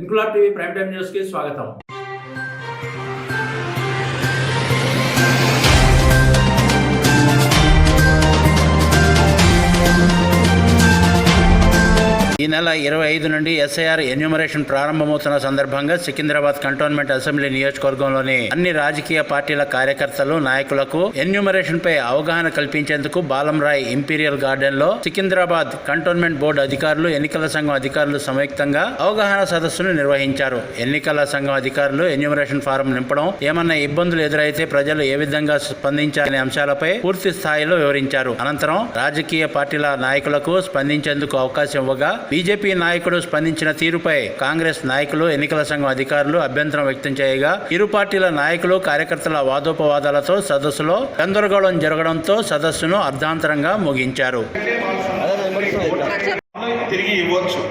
Inquilab TV prime time news కి స్వాగతం. ఈ నెల 25 నుండి ఎస్ఐఆర్ ఎన్యూమరేషన్ ప్రారంభమవుతున్న సందర్భంగా సికింద్రాబాద్ కంటోన్మెంట్ అసెంబ్లీ నియోజకవర్గంలోని అన్ని రాజకీయ పార్టీల కార్యకర్తలు, నాయకులకు ఎన్యూమరేషన్ పై అవగాహన కల్పించేందుకు బాలంరాయ్ ఇంపీరియల్ గార్డెన్ లో సికింద్రాబాద్ కంటోన్మెంట్ బోర్డు అధికారులు, ఎన్నికల సంఘం అధికారులు సంయుక్తంగా అవగాహన సదస్సును నిర్వహించారు. ఎన్నికల సంఘం అధికారులు ఎన్యూమరేషన్ ఫారం నింపడం, ఏమన్నా ఇబ్బందులు ఎదురైతే ప్రజలు ఏ విధంగా స్పందించాలనే అంశాలపై పూర్తి స్థాయిలో వివరించారు. అనంతరం రాజకీయ పార్టీల నాయకులకు స్పందించేందుకు అవకాశం ఇవ్వగా బీజేపీ నాయకుడు స్పందించిన తీరుపై కాంగ్రెస్ నాయకులు, ఎన్నికల సంఘం అధికారులు అభ్యంతరం వ్యక్తం చేయగా ఇరు పార్టీల నాయకులు, కార్యకర్తల వాదోపవాదాలతో సదస్సులో గందరగోళం జరగడంతో సదస్సును అర్ధాంతరంగా ముగించారు. తిరిగి ఇవ్వచ్చు.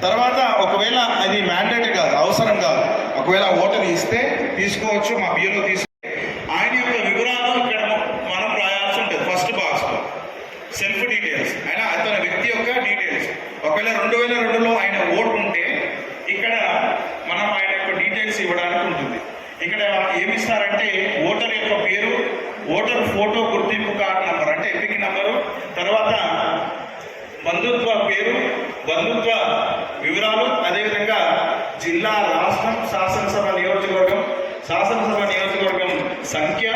తర్వాత ఒకవేళ అది మ్యాండేట్ కాదు, అవసరం కాదు, ఒకవేళ ఓటర్ ఇస్తే తీసుకోవచ్చు, మా బియ్యంలో తీసుకుంటే ఆయన యొక్క వివరాలు ఇక్కడ మనం రాయాల్సి ఉంటుంది. ఫస్ట్ బాక్స్ సెల్ఫ్ డీటెయిల్స్, అయినా అతని వ్యక్తి యొక్క డీటెయిల్స్. ఒకవేళ 2002లో ఆయన ఓటు ఉంటే ఇక్కడ మనం ఆయన యొక్క డీటెయిల్స్ ఇవ్వడానికి ఉంటుంది. ఇక్కడ ఏమిస్తారంటే ఓటర్ యొక్క పేరు, ఓటర్ ఫోటో గుర్తింపు కార్డు నంబర్ అంటే ఎపిక్ నంబరు, తర్వాత బంధుత్వ పేరు, బంధుత్వ వివరాలు, అదేవిధంగా జిల్లా, రాష్ట్రం, శాసనసభ నియోజకవర్గం, శాసనసభ నియోజకవర్గం సంఖ్య,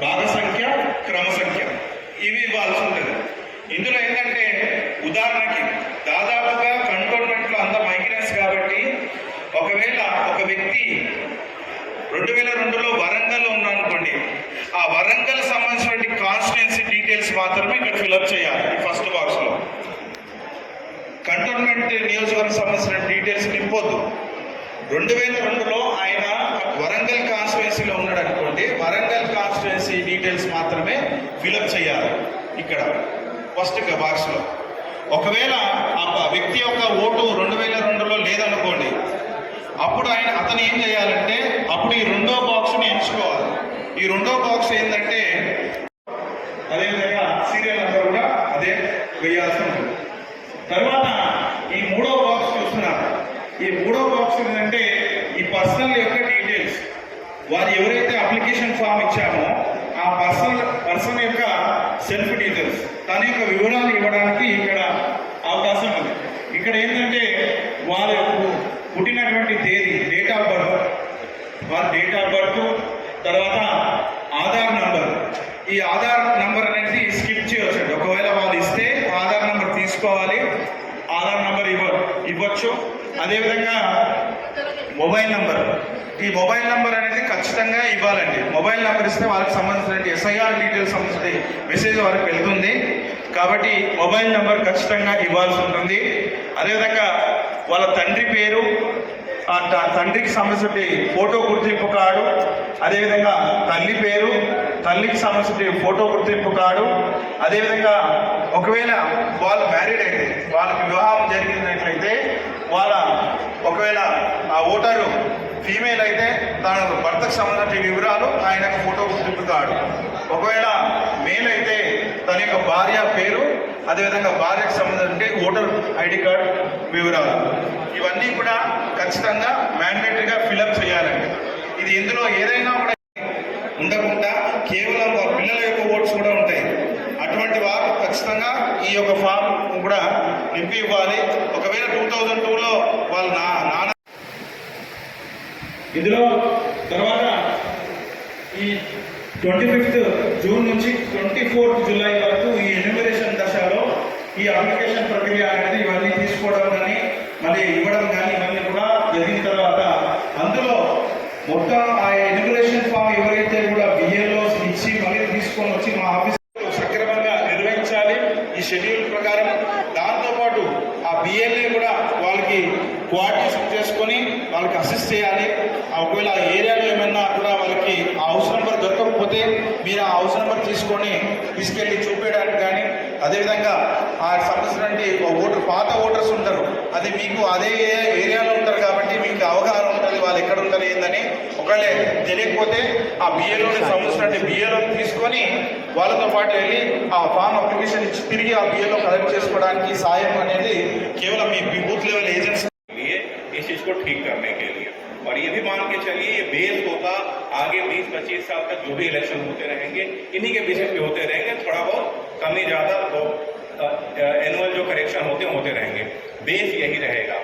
భాగ సంఖ్య, క్రమ సంఖ్య, ఇవి ఇవ్వాల్సి ఉంటుంది. ఇందులో ఏంటంటే ఉదాహరణకి దాదాపుగా కంటోన్మెంట్లో అంత మైగ్రెంట్స్ కాబట్టి ఒకవేళ ఒక వ్యక్తి 2002లో వరంగల్లో ఉన్నారనుకోండి, ఆ వరంగల్ సంబంధించిన కాన్స్టిట్యున్సీ డీటెయిల్స్ మాత్రమే ఇక్కడ ఫిల్అప్ చేయాలి. ఫస్ట్ బాక్స్లో కంటోన్మెంట్ నియోజకవర్గం సంబంధించిన డీటెయిల్స్ నింపొద్దు. 2002లో ఆయన వరంగల్ కాన్స్టిట్యున్సీలో ఉన్నాడు అనుకోండి, వరంగల్ కాన్స్టిట్యున్సీ డీటెయిల్స్ మాత్రమే ఫిల్అప్ చేయాలి ఇక్కడ ఫస్ట్ బాక్స్లో. ఒకవేళ ఆ వ్యక్తి యొక్క ఓటు 2002లో లేదనుకోండి, అప్పుడు అతను ఏం చేయాలంటే అప్పుడు ఈ రెండో బాక్స్ని ఎంచుకోవాలి. ఈ రెండో బాక్స్ ఏంటంటే అదేవిధంగా సీరియల్ నెంబర్ కూడా అదే వేయాల్సి ఉంటుంది. తర్వాత ఈ మూడో బాక్స్ చూస్తున్నారు. ఈ మూడో బాక్స్ ఏంటంటే ఈ పర్సనల్ యొక్క డీటెయిల్స్. వారు ఎవరైతే అప్లికేషన్ ఫామ్ ఇచ్చామో ఆ పర్సన్ యొక్క సెల్ఫ్ డీటెయిల్స్, తన యొక్క వివరాలు ఇవ్వడానికి ఇక్కడ అవకాశం ఉంది. ఇక్కడ ఏంటంటే వారు పుట్టినటువంటి తేదీ, డేట్ ఆఫ్ బర్త్, వారి డేట్ ఆఫ్ బర్త్, తర్వాత ఆధార్ నంబర్. ఈ ఆధార్ నంబర్ అనేది స్కిప్ చేయవచ్చు. ఒకవేళ వాళ్ళు ఇస్తే ఆధార్ నంబర్ తీసుకోవాలి, ఆధార్ నంబర్ ఇవ్వచ్చు. అదేవిధంగా మొబైల్ నంబర్, ఈ మొబైల్ నంబర్ అనేది ఖచ్చితంగా ఇవ్వాలండి. మొబైల్ నెంబర్ ఇస్తే వాళ్ళకి సంబంధించిన ఎస్ఐఆర్ డీటెయిల్స్ సంబంధించిన మెసేజ్ వాళ్ళకి వెళ్తుంది. కాబట్టి మొబైల్ నెంబర్ ఖచ్చితంగా ఇవ్వాల్సి ఉంటుంది. అదేవిధంగా వాళ్ళ తండ్రి పేరు, ఆ తండ్రికి సంబంధించిన ఫోటో గుర్తింపు కార్డు, అదేవిధంగా తల్లి పేరు, తల్లికి సంబంధించిన ఫోటో గుర్తింపు కార్డు, అదేవిధంగా ఒకవేళ వాళ్ళు మ్యారీడ్ అయితే, వాళ్ళకి వివాహం జరిగినట్లయితే ఒకవేళ ఆ ఓటరు ఫీమేల్ అయితే తన భర్తకు సంబంధించిన వివరాలు, ఆయన ఫోటో గుర్తింపు కార్డు. ఒకవేళ మేల్ అయితే తన యొక్క భార్య పేరు, అదేవిధంగా భార్యకు సంబంధించిన ఓటర్ ఐడి కార్డు వివరాలు, ఇవన్నీ కూడా ఖచ్చితంగా మ్యాండేటరీగా ఫిల్అప్ చేయాలండి. ఇది ఇందులో ఏదైనా కూడా ఉండకుండా కేవలం వారి పిల్లల యొక్క ఓట్స్ కూడా ఉంటాయి. అటువంటి వారు ఖచ్చితంగా ఈ యొక్క ఫామ్ కూడా నింపి ఇవ్వాలి. ఒకవేళ 2002లో వాళ్ళ నాన్న ఇందులో తర్వాత ఈ 25th జూన్ నుంచి 24th జూలై వరకు ఈ ఎన్యూమరేషన్ దశలో ఈ అప్లికేషన్ ప్రక్రియ అనేది ఇవన్నీ తీసుకోవడం కానీ మళ్ళీ ఇవ్వడం కానీ ఇవన్నీ కూడా జరిగిన తర్వాత అందులో మొత్తం ఆ ఎన్యూమరేషన్ ఫామ్ ఎవరైతే కూడా బిఏలో ఇచ్చి మళ్ళీ తీసుకొని వచ్చి మా ఆఫీసులో సక్రమంగా నిర్వహించాలి ఈ షెడ్యూల్ ప్రకారం. దాంతోపాటు ఆ బిఎల్ఏ కూడా వాళ్ళకి కోఆర్డినేషన్ చేసుకొని వాళ్ళకి అసిస్ట్ చేయాలి. ఒకవేళ ఆ ఏరియాలో ఏమైనా కూడా వాళ్ళకి ఆ హౌస్ నెంబర్ దొరకకపోతే మీరు ఆ హౌస్ నెంబర్ తీసుకెళ్ళి చూపించడానికి కానీ, అదేవిధంగా ఆ సంబంధించినటువంటి పాత ఓటర్స్ ఉంటారు, అది మీకు అదే ఏరియాలో ఉంటారు కాబట్టి మీకు అవగాహన ఉంటుంది. వాళ్ళు ఎక్కడ ఉంటారు ఏందని ఒకవేళ తెలియకపోతే ఆ బిఏలోని సంబంధించిన బిఏలోని తీసుకొని వాళ్ళతో పాటు వెళ్ళి ఆ ఫామ్ అప్లికేషన్ ఇచ్చి తిరిగి ఆ బిఏలో కలెక్ట్ చేసుకోవడానికి సాయం అనేది కేవలం మీ బూత్ లెవెల్ ఏజెంట్స్ लिए इस चीज को ठीक करने के लिए। और ये भी मान के चलिए ये बेस होगा आगे 20-25 साल तक जो भी इलेक्शन होते रहेंगे इन्हीं के बेसिस पे होते रहेंगे, थोड़ा बहुत कमी ज्यादा तो एनुअल जो करेक्शन होते रहेंगे, बेस यही रहेगा।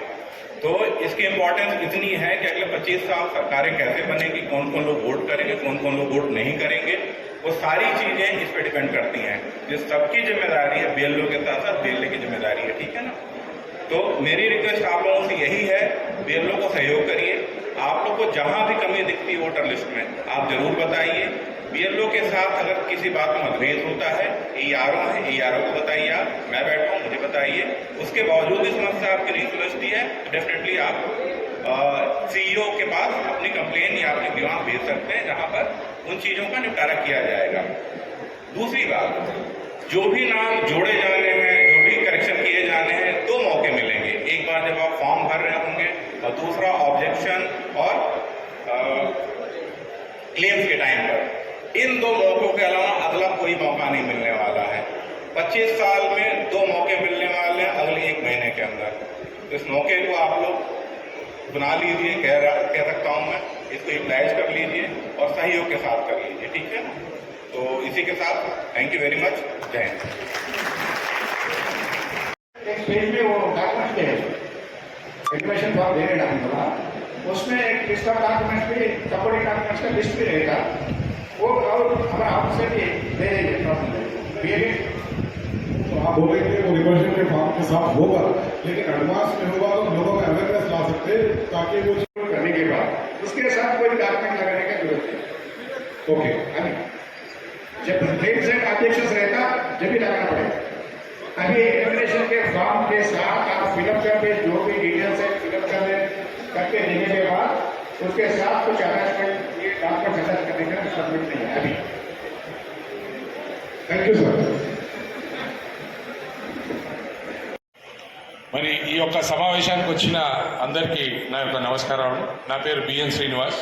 तो इसकी इम्पोर्टेंस इतनी है कि अगले 25 साल सरकारें कैसे बनेंगी, कौन कौन लोग वोट करेंगे, कौन कौन लोग वोट नहीं करेंगे, वो सारी चीजें इस पर डिपेंड करती हैं। ये सबकी जिम्मेदारी है, बीएलओ के साथ साथ बीएलए की जिम्मेदारी है, ठीक है ना। तो मेरी रिक्वेस्ट आप लोगों से यही है, बीएलओ को सहयोग करिए। आप लोग को जहां भी कमी दिखती है वोटर लिस्ट में आप जरूर बताइए। बीएलओ के साथ अगर किसी बात में मतभेद होता है, ईआरओ है, ईआरओ को बताइए, आप मैं बैठा हूँ मुझे बताइए। उसके बावजूद इस समस्या आपकी नहीं सुलझती है, डेफिनेटली आप सीईओ के पास अपनी कंप्लेन या अपनी दीवान भेज सकते हैं, जहां पर उन चीजों का निपटारा किया जाएगा। दूसरी बात, जो भी नाम जोड़े जाने हैं, जो भी करेक्शन किए जाने हैं, 2 मौके मिलेंगे। एक बार जब आप फॉर्म भर रहे होंगे और दूसरा ऑब्जेक्शन और क्लेम्स के टाइम पर। इन 2 मौकों के अलावा अगला कोई मौका नहीं मिलने वाला है। 25 साल में 2 मौके मिलने वाले हैं अगले 1 महीने के अंदर। तो इस मौके को आप लोग बना लीजिए, कह सकता हूँ मैं, इसको यूटिलाइज कर लीजिए और सहयोग के साथ कर लीजिए, ठीक है। तो इसी के साथ थैंक यू वेरी मच, जय हिंद। एक पेज में वो डॉक्यूमेंट है, एडमिशन फॉर्म देने डालने वाला, उसमें एक लिस्ट ऑफ डॉक्यूमेंट्स भी, सपोर्टिंग डॉक्यूमेंट्स का लिस्ट भी रहेगा। वो और हमारा ऑफिसर भी दे देंगे प्रॉब्लम तो आप बोलेंगे वो रिवर्जन के फॉर्म के साथ होगा, लेकिन एडवांस में होगा तो लोगों में अवेयरनेस ला सकते हैं ताकि वो करने के बाद उसके साथ कोई डॉक्यूमेंट लगाने की जरूरत है। ओके जब प्रेजेंट ऑब्जेक्शन रहता जब भी लगाना पड़ेगा। अभी एग्जामिनेशन के फॉर्म के साथ आप फिलअप करके जो भी डिटेल्स है फिलअप करके देने के बाद उसके साथ कुछ अटैचमेंट ये डॉक्यूमेंट अटैच करने का सबमिट नहीं है अभी। Thank you sir. మరి ఈ యొక్క సమావేశానికి వచ్చిన అందరికీ నా యొక్క నమస్కారాలు. నా పేరు బిఎన్ శ్రీనివాస్.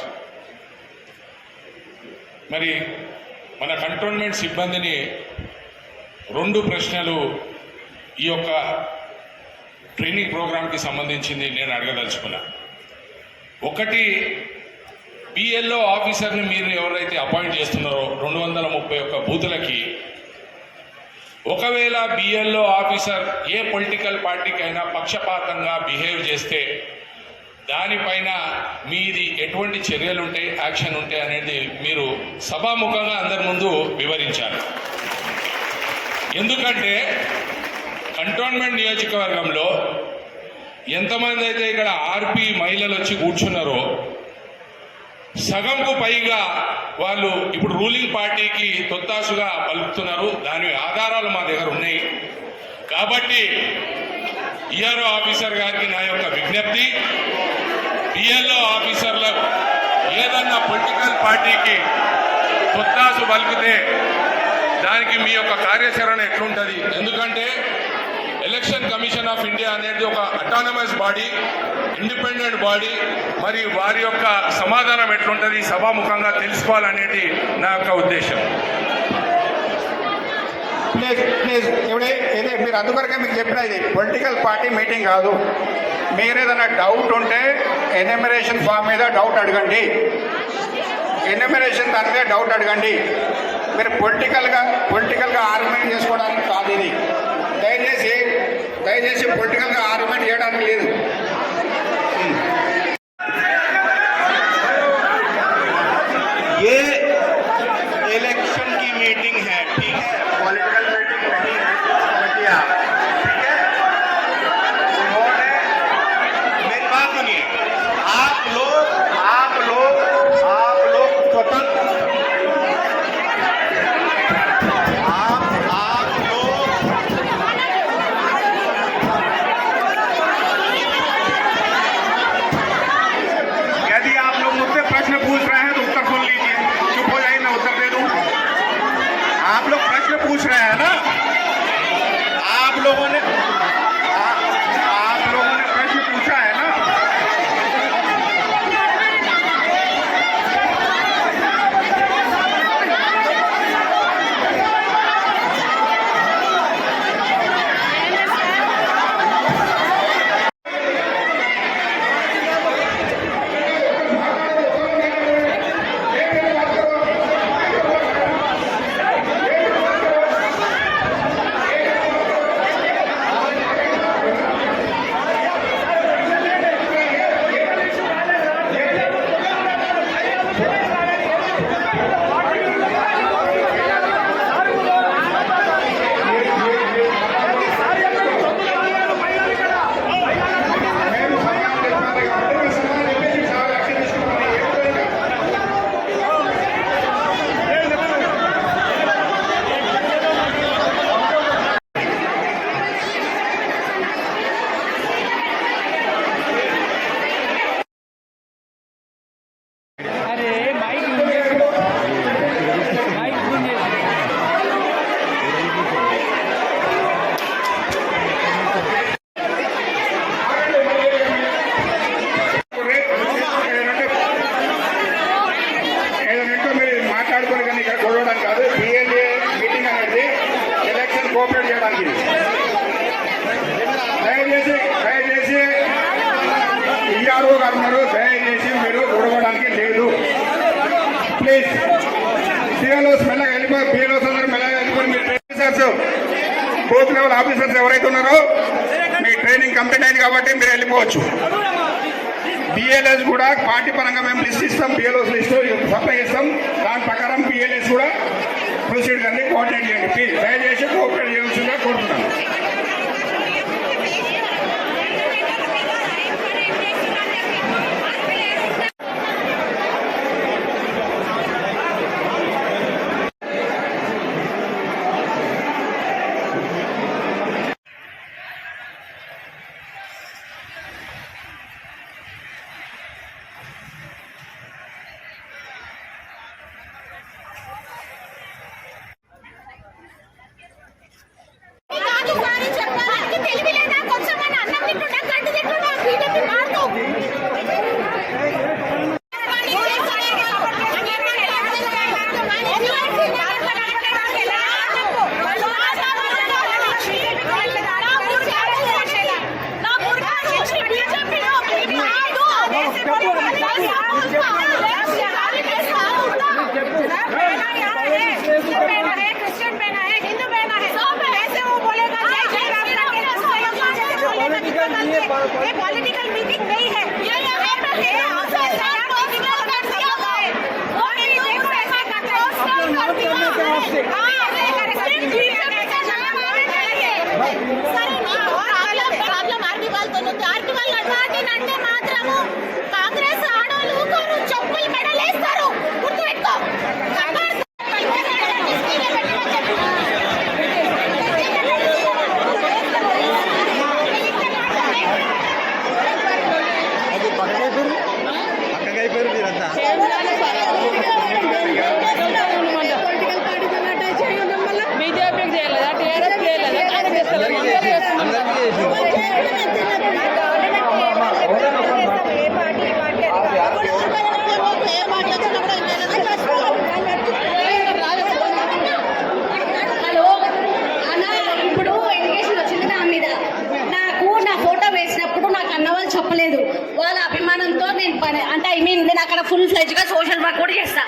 మరి మన కంటోన్మెంట్ సిబ్బందిని 2 ప్రశ్నలు ఈ యొక్క ట్రైనింగ్ ప్రోగ్రాంకి సంబంధించింది నేను అడగదలుచుకున్నా. ఒకటి, బిఎల్ఓ ఆఫీసర్ని మీరు ఎవరైతే అపాయింట్ చేస్తున్నారో 231 బూతులకి, ఒకవేళ బిఎల్ఓ ఆఫీసర్ ఏ పొలిటికల్ పార్టీకైనా పక్షపాతంగా బిహేవ్ చేస్తే దానిపైన మీది ఎటువంటి చర్యలు ఉంటాయి, యాక్షన్ ఉంటాయి అనేది మీరు సభాముఖంగా అందరి ముందు వివరించాలి. ఎందుకంటే కంటోన్మెంట్ నియోజకవర్గంలో ఎంతమంది అయితే ఇక్కడ ఆర్పి మహిళలు వచ్చి కూర్చున్నారో సగంకు పైగా వాళ్ళు ఇప్పుడు రూలింగ్ పార్టీకి తొత్తాసుగా పలుకుతున్నారు. దాని ఆధారాలు మా దగ్గర ఉన్నాయి. కాబట్టి ఈఆర్ఓ ఆఫీసర్ గారికి నా యొక్క విజ్ఞప్తి, బిఎల్ఓ ఆఫీసర్లు ఏదన్నా పొలిటికల్ పార్టీకి తొత్తాసు పలికితే దానికి మీ యొక్క కార్యాచరణ ఎట్లుంటుంది. ఎందుకంటే ఎలక్షన్ కమిషన్ ఆఫ్ ఇండియా అనేది ఒక అటానమస్ బాడీ, ఇండిపెండెంట్ బాడీ. మరి వారి యొక్క సమాధానం ఎట్లుంటుంది సభాముఖంగా తెలుసుకోవాలనేది నా యొక్క ఉద్దేశం. ప్లీజ్ ఇదే మీరు అందుకొరకే మీకు చెప్పిన, ఇది పొలిటికల్ పార్టీ మీటింగ్ కాదు. మీరు ఏదైనా డౌట్ ఉంటే ఎన్యూమరేషన్ ఫామ్ మీద డౌట్ అడగండి, ఎన్యూమరేషన్ దాని మీద డౌట్ అడగండి. మీరు పొలిటికల్గా ఆర్గ్యుమెంట్ చేసుకోవడానికి కాదు ఇది. దయచేసి పొలిటికల్గా ఆర్గ్యుమెంట్ చేయడానికి లేదు. ये इलेक्शन की मीटिंग है, ठीक है, पॉलिटिकल मीटिंग नहीं है, समझिए आप, ठीक है। उन्होंने मेरी बात सुनिए, आप लोग स्वतंत्र, आप लोग చేయడానికి దయచేసి ఈఆర్ఓ గారు ఉన్నారు, దయచేసి మీరు ఊడవడానికి లేదు ప్లీజ్. సిఎల్ఓస్ మెల్లగా వెళ్ళిపోయి, బిఎల్ఓస్ అందరూ మెల్లగా వెళ్ళిపోయి, మీ ఆఫీసర్స్ బూత్ లెవెల్ ఆఫీసర్స్ ఎవరైతే ఉన్నారో మీ ట్రైనింగ్ కంప్లీట్ అయింది కాబట్టి మీరు వెళ్ళిపోవచ్చు. బిఎల్ఎస్ కూడా పార్టీ పరంగా మేము లిస్ట్ ఇస్తాం, బిఎల్ఓస్ లిస్ట్ సప్లై చేస్తాం, దాని ప్రకారం బిఎల్ఎస్ కూడా ప్రొసీడ్ కానీ కోఆర్డినేట్ చేయండి ప్లీజ్. దయచేసి కోఆపరేట్ చేయాల్సిందిగా కోరుతున్నాను. पॉलिटिकल मीटिंग नहीं है, ये ప్రాబ్లం ఆర్టీ వాళ్ళతో ఆర్టీ వాళ్ళు అడ్వాంటేజ్ అంటే మాత్రము కాంగ్రెస్ ఆడవాళ్ళు ఊరుకోరు, చెప్పులు మెడలేస్తారు, గుర్తుపెట్టుకో. బీజేపీకి చేయలేదా, టీఆర్ఎస్ చేయలేదా, కాంగ్రెస్ హలో అన్న, ఇప్పుడు ఎడ్యుకేషన్ వచ్చింది నా మీద. నాకు నా ఫోటో వేసినప్పుడు నాకు అన్న వాళ్ళు చెప్పలేదు. వాళ్ళ అభిమానంతో నేను పని అంటే నేను అక్కడ ఫుల్ ఫ్లెజ్గా సోషల్ వర్క్ కూడా చేస్తా.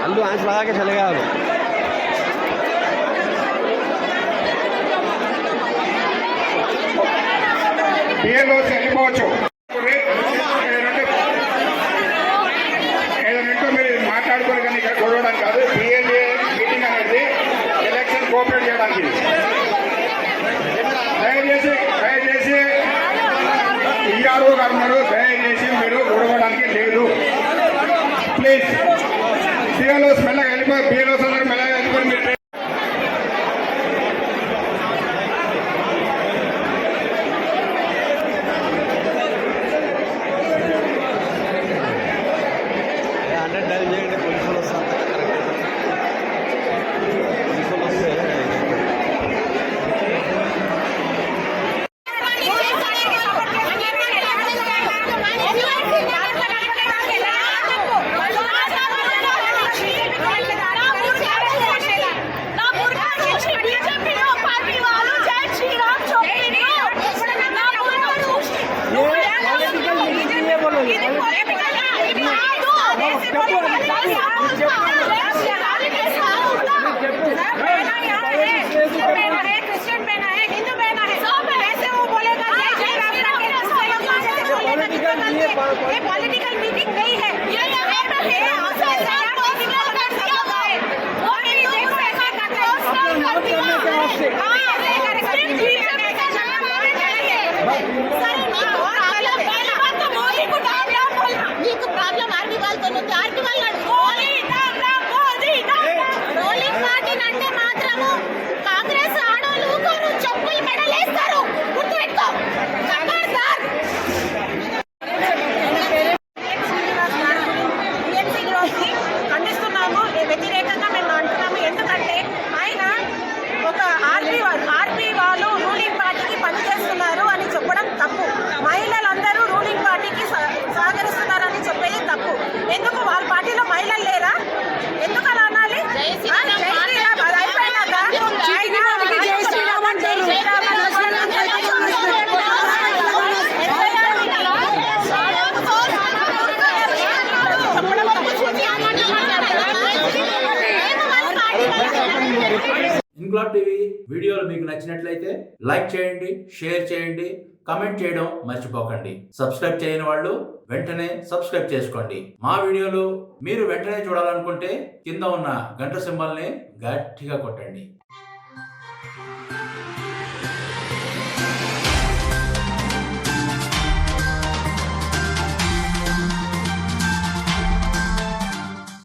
अल्लू आंच लगा के चले गया బిఎల్ఓస్ వెళ్ళిపోవచ్చు. ఏదంటే మీరు మాట్లాడుకోరు కానీ ఇక్కడ చూడడానికి కాదు. బిఎల్ఏ మీటింగ్ అనేది ఎలక్షన్ కోఆపరేట్ చేయడానికి. దయచేసి ఈఆర్ఓ గారు ఉన్నారు, దయచేసి మీరు ఊడవడానికి లేదు ప్లీజ్. సిఎల్ఓస్ మెల్లగా వెళ్ళిపోయి, బిఎల్ఓస్ అందరూ మెల్లగా వెళ్ళిపోయి, మీరు Thank you. ఇంక్లాబ్ టీవీ వీడియోలు మీకు నచ్చినట్లయితే లైక్ చేయండి, షేర్ చేయండి, కమెంట్ చేయడం మర్చిపోకండి. సబ్స్క్రైబ్ చేయని వాళ్ళు వెంటనే సబ్స్క్రైబ్ చేసుకోండి. మా వీడియోలు మీరు వెంటనే చూడాలనుకుంటే కింద ఉన్న గంట సింబల్ని గట్టిగా కొట్టండి.